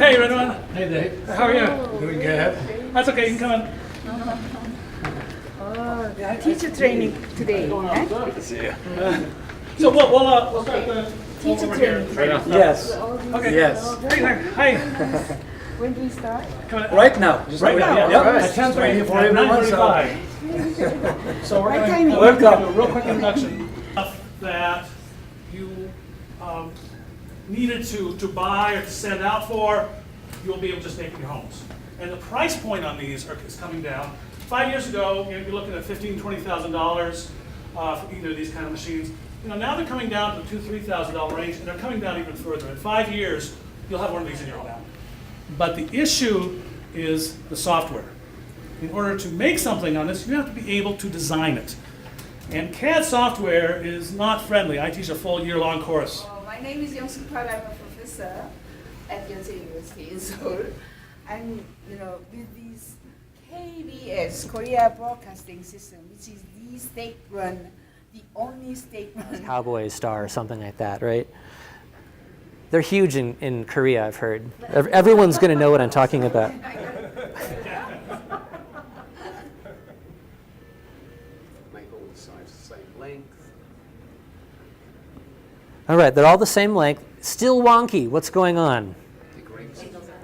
Hey, everyone. Hey Dave. How are you? Doing good. That's okay. You can come in. Teacher training today. Good to see you. So we'll start the Teacher over here. training. Right now. Yes. Okay. Yes. Hey. When do we start? Come in. Right now. Just Right now. Yep. Yeah. Right. At 10:30 Waiting for at everyone, so- 9:35. So we're Right going timing. to Welcome. do a real quick introduction that you needed to buy or to send out for, you'll be able to just make in your homes. And the price point on these is coming down. 5 years ago, you're looking at $15,000, $20,000 for either of these kind of machines. Now they're coming down to the $2,000, $3,000 range, and they're coming down even further. In 5 years, you'll have one of these in your home. But the issue is the software. In order to make something on this, you have to be able to design it. And CAD software is not friendly. I teach a full year-long course. My name is Young-Suk Park. I'm a professor at Yonsei University in Seoul. And with these KBS, Korea Broadcasting System, which is the state-run, the only state-run. Cowboy Star or something like that, right? They're huge in Korea, I've heard. Everyone's going to know what I'm talking about. Make all the sides the same length. All right, they're all the same length. Still wonky. What's going on?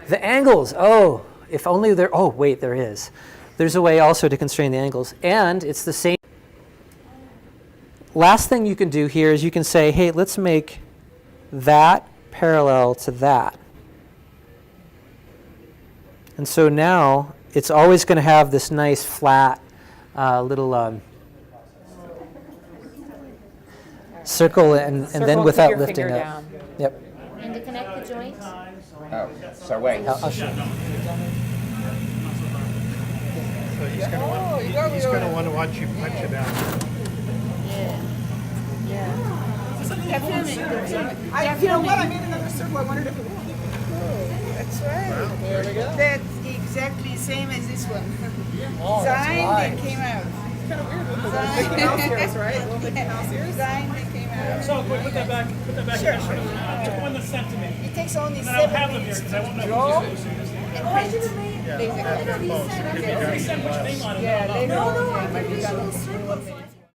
The angles. Oh, if only there. Oh, wait, there is. There's a way also to constrain the angles. And it's the same. Last thing you can do here is you can say, hey, let's make that parallel to that. And so now it's always going to have this nice flat little circle and then without lifting up. Yep. And to connect the joints? Oh, so wait. I'll show you. So he's going to want to watch you punch it out. I feel what? I made another circle. I wanted to. That's right. There we go. That's exactly same as this one. Design, they came out. Kind of weird. Design, right? Design, they came out. So put that back. Sure. Just one that's sent to me. It takes only And then I'll 7 have them here minutes because I to won't know draw who's using this. and print. Basically. Send which name on it. Yeah, No. later on, yeah, might be done.